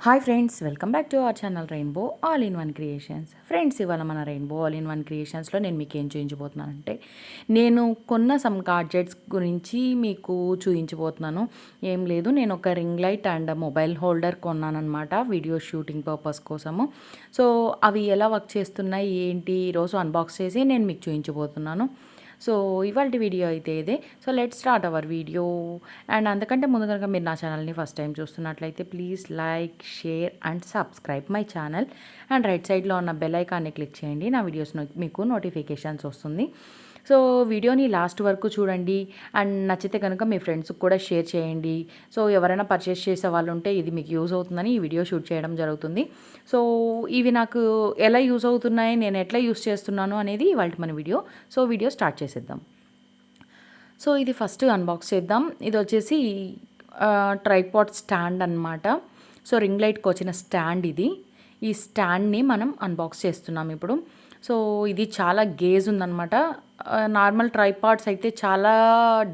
Hi friends, welcome back to our channel rainbow all in one creations. Friends, ఇవాళ మన rainbow all in one క్రియేషన్స్లో నేను మీకు ఏం చూపించబోతున్నానంటే, నేను కొన్న సమ్ గాడ్జెట్స్ గురించి మీకు చూపించబోతున్నాను. ఏం లేదు, నేను ఒక ring light and mobile holder కొన్నానమాట వీడియో షూటింగ్ పర్పస్ కోసము. సో అవి ఎలా వర్క్ చేస్తున్నాయి ఏంటి ఈరోజు అన్బాక్స్ చేసి నేను మీకు చూపించబోతున్నాను. సో ఇవాళ వీడియో అయితే ఇదే. So let start our video. And అంతకంటే ముందు కనుక మీరు నా ఛానల్ని ఫస్ట్ టైం చూస్తున్నట్లయితే please like, share and subscribe my channel. And right సైడ్లో ఉన్న బెల్ ఐకాన్ని క్లిక్ చేయండి, నా వీడియోస్ మీకు నోటిఫికేషన్స్ వస్తుంది. సో వీడియోని లాస్ట్ వరకు చూడండి. అండ్ నచ్చితే కనుక మీ ఫ్రెండ్స్కి కూడా షేర్ చేయండి. సో ఎవరైనా పర్చేస్ చేసే వాళ్ళు ఉంటే ఇది మీకు యూజ్ అవుతుందని ఈ వీడియో షూట్ చేయడం జరుగుతుంది. సో ఇవి నాకు ఎలా యూజ్ అవుతున్నాయి, నేను ఎట్లా యూజ్ చేస్తున్నాను అనేది ఇవాళ మన వీడియో. సో వీడియో స్టార్ట్ చేసేద్దాం. సో ఇది ఫస్ట్ అన్బాక్స్ చేద్దాం. ఇది వచ్చేసి ట్రైపాడ్ స్టాండ్ అన్నమాట. సో రింగ్ లైట్కి వచ్చిన స్టాండ్ ఇది. ఈ స్టాండ్ని మనం అన్బాక్స్ చేస్తున్నాం ఇప్పుడు. సో ఇది చాలా గేజ్ ఉందన్నమాట. నార్మల్ ట్రైపాడ్స్ అయితే చాలా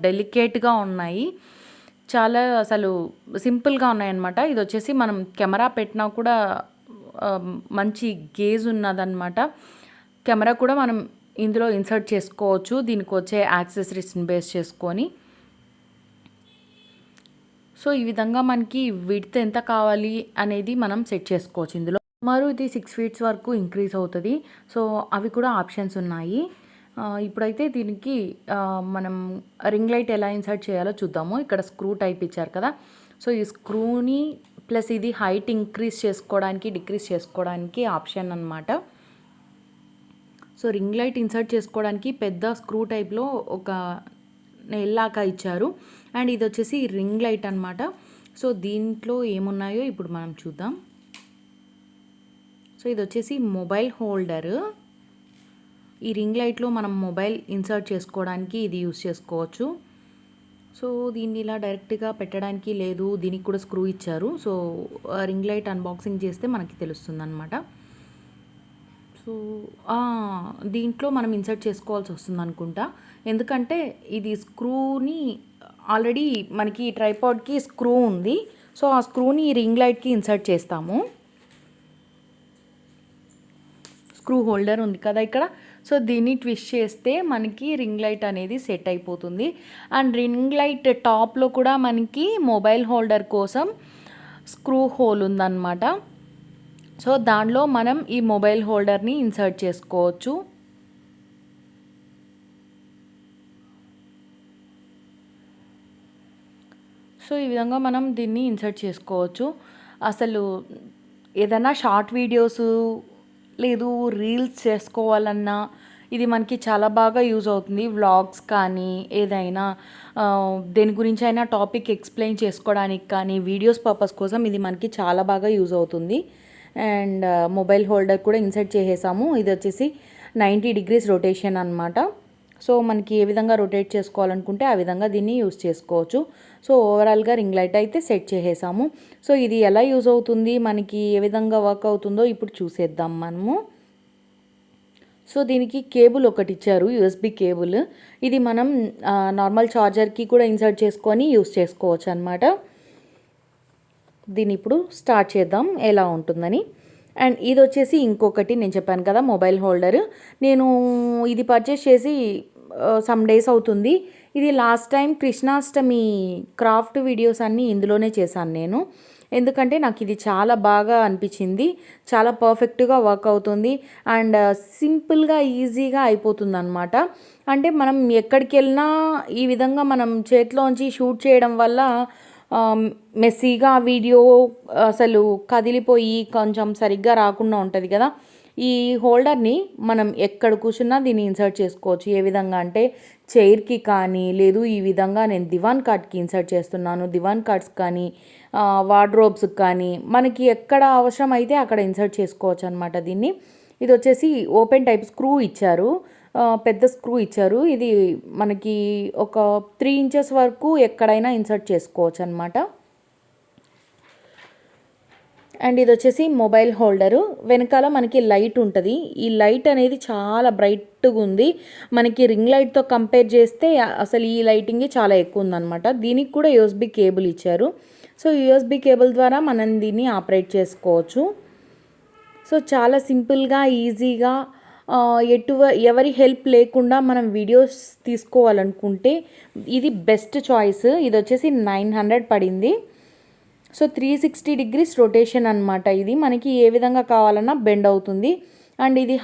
డెలికేట్గా ఉన్నాయి, చాలా అసలు సింపుల్గా ఉన్నాయన్నమాట. ఇది వచ్చేసి మనం కెమెరా పెట్టినా కూడా మంచి గేజ్ ఉన్నదన్నమాట. కెమెరా కూడా మనం ఇందులో ఇన్సర్ట్ చేసుకోవచ్చు, దీనికి వచ్చే యాక్సెసరీస్ని బేస్ చేసుకొని. సో ఈ విధంగా మనకి విడ్త్ ఎంత కావాలి అనేది మనం సెట్ చేసుకోవచ్చు ఇందులో. మరి ఇది 6 ఫీట్స్ వరకు ఇంక్రీజ్ అవుతుంది. సో అవి కూడా ఆప్షన్స్ ఉన్నాయి. ఇప్పుడైతే దీనికి మనం రింగ్ లైట్ ఎలా ఇన్సర్ట్ చేయాలో చూద్దాము. ఇక్కడ స్క్రూ టైప్ ఇచ్చారు కదా. సో ఈ స్క్రూని ప్లస్ ఇది హైట్ ఇంక్రీజ్ చేసుకోవడానికి డిక్రీజ్ చేసుకోవడానికి ఆప్షన్ అన్నమాట. సో రింగ్ లైట్ ఇన్సర్ట్ చేసుకోవడానికి పెద్ద స్క్రూ టైప్లో ఒక నెల్లాగా ఇచ్చారు. అండ్ ఇది వచ్చేసి రింగ్ లైట్ అన్నమాట. సో దీంట్లో ఏమున్నాయో ఇప్పుడు మనం చూద్దాం. సో ఇది వచ్చేసి మొబైల్ హోల్డర్. ఈ రింగ్ లైట్లో మనం మొబైల్ ఇన్సర్ట్ చేసుకోవడానికి ఇది యూస్ చేసుకోవచ్చు. సో దీన్ని ఇలా డైరెక్ట్గా పెట్టడానికి లేదు, దీనికి కూడా స్క్రూ ఇచ్చారు. సో రింగ్ లైట్ అన్బాక్సింగ్ చేస్తే మనకి తెలుస్తుంది అన్నమాట. సో దీంట్లో మనం ఇన్సర్ట్ చేసుకోవాల్సి వస్తుంది అనుకుంటా, ఎందుకంటే ఇది స్క్రూని ఆల్రెడీ మనకి ట్రైపాడ్కి స్క్రూ ఉంది. సో ఆ స్క్రూని రింగ్ లైట్కి ఇన్సర్ట్ చేస్తాము. స్క్రూ హోల్డర్ ఉంది కదా ఇక్కడ. సో దీన్ని ట్విస్ట్ చేస్తే మనకి రింగ్ లైట్ అనేది సెట్ అయిపోతుంది. అండ్ రింగ్ లైట్ టాప్లో కూడా మనకి మొబైల్ హోల్డర్ కోసం స్క్రూ హోల్ ఉందన్నమాట. సో దానిలో మనం ఈ మొబైల్ హోల్డర్ని ఇన్సర్ట్ చేసుకోవచ్చు. సో ఈ విధంగా మనం దీన్ని ఇన్సర్ట్ చేసుకోవచ్చు. అసలు ఏదైనా షార్ట్ వీడియోస్ లేదు రీల్స్ చేసుకోవాలన్నా ఇది మనకి చాలా బాగా యూజ్ అవుతుంది. వ్లాగ్స్ కానీ ఏదైనా దేని గురించి అయినా టాపిక్ ఎక్స్ప్లెయిన్ చేసుకోవడానికి కానీ వీడియోస్ పర్పస్ కోసం ఇది మనకి చాలా బాగా యూజ్ అవుతుంది. అండ్ మొబైల్ హోల్డర్ కూడా ఇన్సర్ట్ చేసేసాము. ఇది వచ్చేసి 90 డిగ్రీస్ రొటేషన్ అన్నమాట. సో మనకి ఏ విధంగా రొటేట్ చేసుకోవాలనుకుంటే ఆ విధంగా దీన్ని యూజ్ చేసుకోవచ్చు. సో ఓవరాల్గా రింగ్ లైట్ అయితే సెట్ చేసేసాము. సో ఇది ఎలా యూజ్ అవుతుంది, మనకి ఏ విధంగా వర్క్ అవుతుందో ఇప్పుడు చూసేద్దాం మనము. సో దీనికి కేబుల్ ఒకటి ఇచ్చారు, యూఎస్బి కేబుల్. ఇది మనం నార్మల్ ఛార్జర్కి కూడా ఇన్సర్ట్ చేసుకొని యూజ్ చేసుకోవచ్చు అన్నమాట. దీన్ని ఇప్పుడు స్టార్ట్ చేద్దాం ఎలా ఉంటుందని. అండ్ ఇది వచ్చేసి ఇంకొకటి నేను చెప్పాను కదా మొబైల్ హోల్డర్. నేను ఇది పర్చేస్ చేసి సమ్ డేస్ అవుతుంది. ఇది last time Krishnashtami craft videos అన్నీ ఇందులోనే చేశాను నేను, ఎందుకంటే నాకు ఇది చాలా బాగా అనిపించింది. చాలా పర్ఫెక్ట్గా వర్క్ అవుతుంది అండ్ సింపుల్గా ఈజీగా అయిపోతుంది అన్నమాట. అంటే మనం ఎక్కడికి వెళ్ళినా ఈ విధంగా మనం చేతిలోంచి షూట్ చేయడం వల్ల మెస్సీగా వీడియో అసలు కదిలిపోయి కొంచెం సరిగ్గా రాకుండా ఉంటుంది కదా. ఈ హోల్డర్ని మనం ఎక్కడ కూర్చున్నా దీన్ని ఇన్సర్ట్ చేసుకోవచ్చు. ఏ విధంగా అంటే చైర్కి కానీ, లేదు ఈ విధంగా నేను దివాన్ కాట్కి ఇన్సర్ట్ చేస్తున్నాను, దివాన్ కాట్స్ కానీ వార్డ్రోబ్స్కి కానీ మనకి ఎక్కడ అవసరం అయితే అక్కడ ఇన్సర్ట్ చేసుకోవచ్చు అనమాట దీన్ని. ఇది వచ్చేసి ఓపెన్ టైప్ స్క్రూ ఇచ్చారు, పెద్ద స్క్రూ ఇచ్చారు. ఇది మనకి ఒక 3 ఇంచెస్ వరకు ఎక్కడైనా ఇన్సర్ట్ చేసుకోవచ్చు అనమాట. అండ్ ఇది వచ్చేసి మొబైల్ హోల్డరు. వెనకాల మనకి లైట్ ఉంటుంది. ఈ లైట్ అనేది చాలా బ్రైట్గా ఉంది. మనకి రింగ్ లైట్తో కంపేర్ చేస్తే అసలు ఈ లైటింగ్ చాలా ఎక్కువ ఉందన్నమాట. దీనికి కూడా యూఎస్బి కేబుల్ ఇచ్చారు. సో యూఎస్బి కేబుల్ ద్వారా మనం దీన్ని ఆపరేట్ చేసుకోవచ్చు. సో చాలా సింపుల్గా ఈజీగా ఎవరి హెల్ప్ లేకుండా మనం వీడియోస్ తీసుకోవాలనుకుంటే ఇది బెస్ట్ చాయిస్. ఇది వచ్చేసి 900 పడింది. సో 360 డిగ్రీస్ రొటేషన్ అనమాట. ఇది మనకి ఏ విధంగా కావాలన్నా బెండ్ అవుతుంది. అండ్ ఇది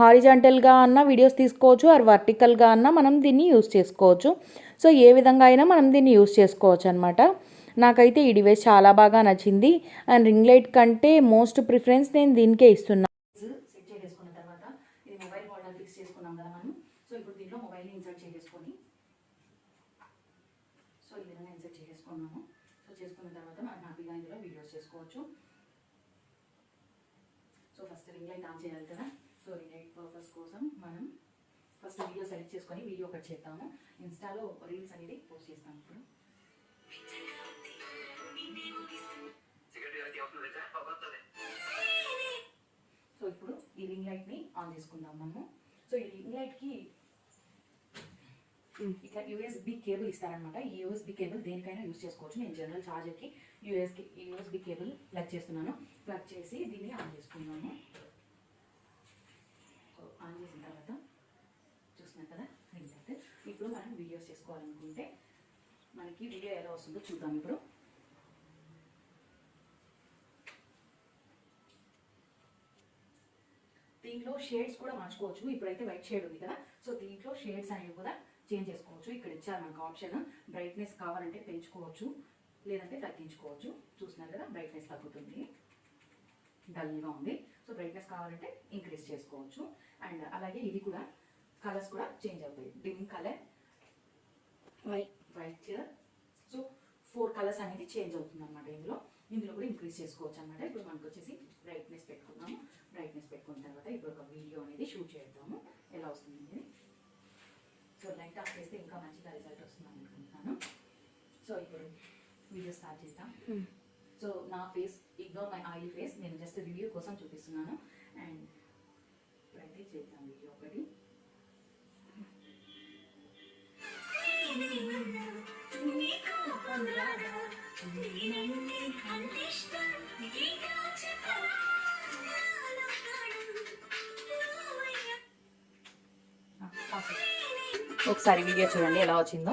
హారిజాంటల్గా అన్న వీడియోస్ తీసుకోవచ్చు, ఆర్ వర్టికల్గా అన్న మనం దీన్ని యూస్ చేసుకోవచ్చు. సో ఏ విధంగా అయినా మనం దీన్ని యూస్ చేసుకోవచ్చు అనమాట. నాకైతే ఈ డివైస్ చాలా బాగా నచ్చింది. అండ్ రింగ్ లైట్ కంటే మోస్ట్ ప్రిఫరెన్స్ నేను దీనికే ఇస్తున్నాను. సెట్ చేసుకున్న తర్వాత ఇది మొబైల్ హోల్డర్ ఫిక్స్ చేసుకున్నాం కదా మనం. సో ఇప్పుడు దీంట్లో మొబైల్ని ఇన్సర్ట్ చేసుకొని సో ఈ విధంగా ఇన్సర్ట్ చేసుకున్నాము. సో చేసుకున్న తర్వాత మనం హ్యాపీగా ఇందులో వీడియోస్ చేసుకోవచ్చు. So first ring light on చేయాలి కదా. సో రింగ్ లైట్ పర్పస్ కోసం మనం ఫస్ట్ వీడియో సెలెక్ట్ చేసుకొని వీడియో కట్ చేద్దాము. ఇన్స్టాలో రీల్స్ అనేది పోస్ట్ చేస్తాము. ఇప్పుడు సో ఇప్పుడు ఈ రింగ్ లైట్ని ఆన్ చేసుకుందాం మనము. సో ఈ రింగ్ లైట్కి ఇట్లా యూఎస్బి కేబుల్ ఇస్తారనమాట. ఈ యూఎస్బి కేబుల్ దేనికైనా యూజ్ చేసుకోవచ్చు. నేను జనరల్ ఛార్జర్కి యూఎస్బి కేబుల్ ప్లగ్ చేస్తున్నాను. ప్లగ్ చేసి దీన్ని ఆన్ చేసుకున్నాను. సో ఆన్ చేసిన తర్వాత చూస్తున్నాం కదా రింగ్ లైట్. ఇప్పుడు మనం వీడియోస్ చేసుకోవాలనుకుంటే మనకి వీడియో ఎలా వస్తుందో చూద్దాం. ఇప్పుడు దీంట్లో షేడ్స్ కూడా మార్చుకోవచ్చు. ఇప్పుడైతే వైట్ షేడ్ ఉంది కదా. సో దీంట్లో షేడ్స్ అనేవి కూడా చేంజ్ చేసుకోవచ్చు. ఇక్కడ ఇచ్చారు మనకు ఆప్షన్. బ్రైట్నెస్ కావాలంటే పెంచుకోవచ్చు, లేదంటే తగ్గించుకోవచ్చు. చూస్తున్నారు కదా బ్రైట్నెస్ తగ్గుతుంది, డల్గా ఉంది. సో బ్రైట్నెస్ కావాలంటే ఇంక్రీజ్ చేసుకోవచ్చు. అండ్ అలాగే ఇది కూడా కలర్స్ కూడా చేంజ్ అవుతాయి. Dim colour, white so 4 colours అనేది చేంజ్ అవుతుంది అనమాట. ఇందులో కూడా ఇంక్రీజ్ చేసుకోవచ్చు అనమాట. ఇప్పుడు మనకు వచ్చేసి బ్రైట్నెస్ పెట్టుకున్నాము. బ్రైట్నెస్ పెట్టుకున్న తర్వాత ఇప్పుడు ఒక వీడియో అనేది షూట్ చేద్దాము ఎలా వస్తుంది. సో లైట్ ఆఫ్ చేస్తే ఇంకా మంచిగా రిజల్ట్ వస్తుంది అనుకుంటున్నాను. సో ఇప్పుడు వీడియో స్టార్ట్ చేద్దాం. సో నా face ignore my oil face, నేను జస్ట్ రివ్యూ కోసం చూపిస్తున్నాను. అండ్ ఇప్పుడైతే చేద్దాం వీడియో ఒకటి. ఒకసారి వీడియో చూడండి ఎలా వచ్చిందో.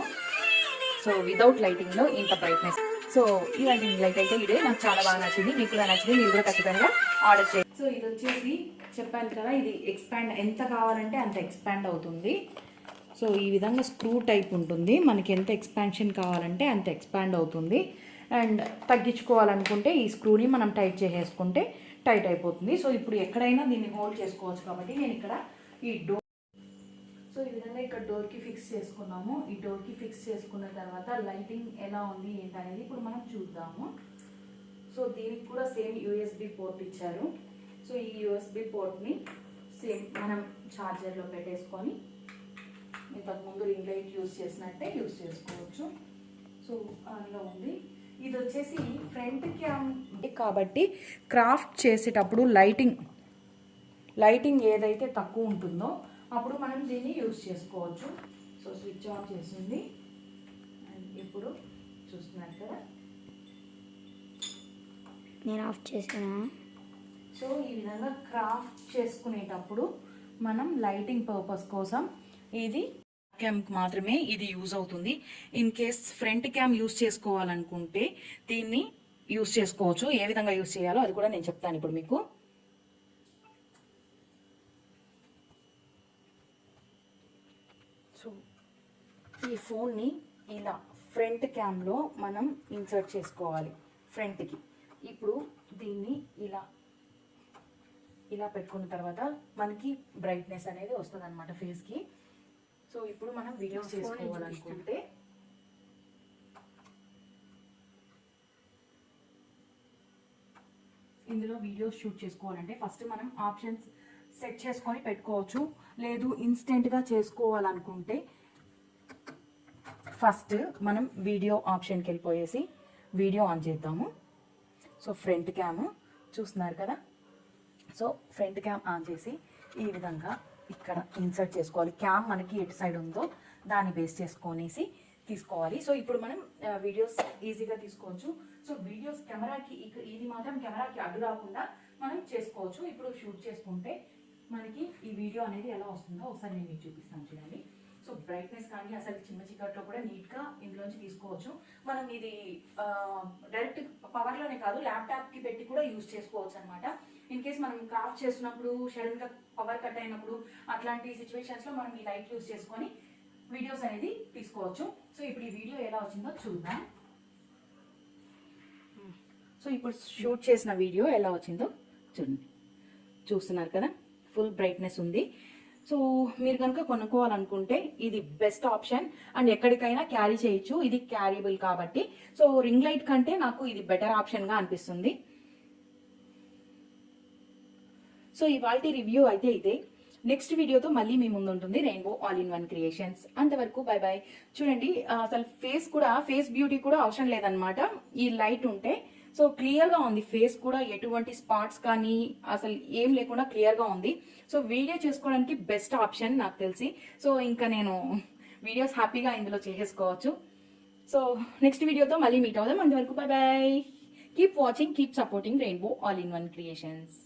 సో వితౌట్ లైటింగ్లో ఇంత బ్రైట్నెస్. సో ఇలాంటి లైట్ అయితే ఇదే నాకు చాలా బాగా నచ్చింది. మీకు కూడా నచ్చింది, మీరు కూడా ఖచ్చితంగా ఆర్డర్ చేయండి. సో ఇది వచ్చేసి చెప్పాను కదా, ఇది ఎక్స్పాండ్ ఎంత కావాలంటే అంత ఎక్స్పాండ్ అవుతుంది. సో ఈ విధంగా స్క్రూ టైప్ ఉంటుంది. మనకి ఎంత ఎక్స్పాన్షన్ కావాలంటే అంత ఎక్స్పాండ్ అవుతుంది. అండ్ తగ్గించుకోవాలనుకుంటే ఈ స్క్రూని మనం టైట్ చేసేసుకుంటే టైట్ అయిపోతుంది. సో ఇప్పుడు ఎక్కడైనా దీన్ని హోల్డ్ చేసుకోవచ్చు కాబట్టి నేను ఇక్కడ ఈ డోర్, సో ఈ విధంగా ఇక్కడ డోర్కి ఫిక్స్ చేసుకున్నాము. ఈ డోర్కి ఫిక్స్ చేసుకున్న తర్వాత లైటింగ్ ఎలా ఉంది ఏంటనేది ఇప్పుడు మనం చూద్దాము. సో దీనికి కూడా సేమ్ యూఎస్బి పోర్ట్ ఇచ్చారు. సో ఈ యూఎస్బి పోర్ట్ని సేమ్ మనం ఛార్జర్లో పెట్టేసుకొని ఇంతకుముందు రింగ్ లైట్ యూజ్ చేసినట్టే యూజ్ చేసుకోవచ్చు. సో అందులో ఉంది. ఇది వచ్చేసి ఫ్రంట్ క్యామ్ కాబట్టి క్రాఫ్ట్ చేసేటప్పుడు లైటింగ్ ఏదైతే తక్కువ ఉంటుందో అప్పుడు మనం దీన్ని యూజ్ చేసుకోవచ్చు. సో స్విచ్ ఆఫ్ చేసింది. అండ్ ఇప్పుడు చూస్తున్నారు కదా నేను ఆఫ్ చేసాను. సో ఈ విధంగా క్రాఫ్ట్ చేసుకునేటప్పుడు మనం లైటింగ్ పర్పస్ కోసం ఇది క్యామ్కి మాత్రమే ఇది యూజ్ అవుతుంది. In case front cam use చేసుకోవాలనుకుంటే దీన్ని యూజ్ చేసుకోవచ్చు. ఏ విధంగా యూజ్ చేయాలో అది కూడా నేను చెప్తాను ఇప్పుడు మీకు. సో ఈ ఫోన్ని ఇలా ఫ్రంట్ క్యామ్లో మనం ఇన్సర్ట్ చేసుకోవాలి ఫ్రంట్కి. ఇప్పుడు దీన్ని ఇలా పెట్టుకున్న తర్వాత మనకి బ్రైట్నెస్ అనేది వస్తుంది అనమాట ఫేస్కి. సో ఇప్పుడు మనం వీడియోస్ చేసుకోవాలనుకుంటే ఇందులో వీడియోస్ షూట్ చేసుకోవాలంటే ఫస్ట్ మనం ఆప్షన్స్ సెట్ చేసుకొని పెట్టుకోవచ్చు. లేదు ఇన్స్టెంట్గా చేసుకోవాలనుకుంటే ఫస్ట్ మనం వీడియో ఆప్షన్కి వెళ్ళిపోయేసి వీడియో ఆన్ చేద్దాము. సో ఫ్రంట్ క్యామ్ చూస్తున్నారు కదా. సో ఫ్రంట్ క్యామ్ ఆన్ చేసి ఈ విధంగా ఇక్కడ ఇన్సర్ట్ చేసుకోవాలి. క్యామ్ మనకి ఎటు సైడ్ ఉందో దాన్ని బేస్ చేసుకొనేసి తీసుకోవాలి. సో ఇప్పుడు మనం వీడియోస్ ఈజీగా తీసుకోవచ్చు. సో వీడియోస్ కెమెరాకి ఇది మాత్రం కెమెరాకి అడ్డు రాకుండా మనం చేసుకోవచ్చు. ఇప్పుడు షూట్ చేసుకుంటే మనకి ఈ వీడియో అనేది ఎలా వస్తుందో ఒకసారి నేను మీకు చూపిస్తాను చూడండి. సో బ్రైట్నెస్ కానీ అసలు చిన్న చీకట్లో కూడా నీట్గా ఇందులోంచి తీసుకోవచ్చు. మనం ఇది డైరెక్ట్ పవర్లోనే కాదు ల్యాప్టాప్కి పెట్టి కూడా యూజ్ చేసుకోవచ్చు అనమాట. ఇన్ కేస్ మనం క్రాఫ్ట్ చేస్తున్నప్పుడు సడన్గా పవర్ కట్ అయినప్పుడు అట్లాంటి సిచ్యువేషన్స్లో మనం ఈ లైట్ యూజ్ చేసుకొని వీడియోస్ అనేది తీసుకోవచ్చు. సో ఇప్పుడు ఈ వీడియో ఎలా వచ్చిందో చూద్దాం. సో ఇప్పుడు షూట్ చేసిన వీడియో ఎలా వచ్చిందో చూడండి. చూస్తున్నారు కదా, ఫుల్ బ్రైట్నెస్ ఉంది. సో మీరు కనుక కొనుక్కోవాలనుకుంటే ఇది బెస్ట్ ఆప్షన్ అండ్ ఎక్కడికైనా క్యారీ చేయొచ్చు. ఇది క్యారీబుల్ కాబట్టి. సో రింగ్ లైట్ కంటే నాకు ఇది బెటర్ ఆప్షన్గా అనిపిస్తుంది. సో ఇవాల్టి రివ్యూ అయితే ఇదే. నెక్స్ట్ వీడియోతో మళ్ళీ మీ ముందు ఉంటుంది rainbow all in one creations. అంతవరకు బై బై. చూడండి అసలు ఫేస్ బ్యూటీ కూడా అవసరం లేదనమాట ఈ లైట్ ఉంటే. సో క్లియర్గా ఉంది ఫేస్ కూడా, ఎటువంటి స్పాట్స్ కానీ అసలు ఏం లేకుండా క్లియర్గా ఉంది. సో వీడియో చేసుకోవడానికి బెస్ట్ ఆప్షన్ నాకు తెలిసి. సో ఇంకా నేను వీడియోస్ హ్యాపీగా ఇందులో చేసేసుకోవచ్చు. సో నెక్స్ట్ వీడియోతో మళ్ళీ మీట్ అవుదాం. అంతవరకు by by. Keep watching, keep supporting rainbow all in one creations.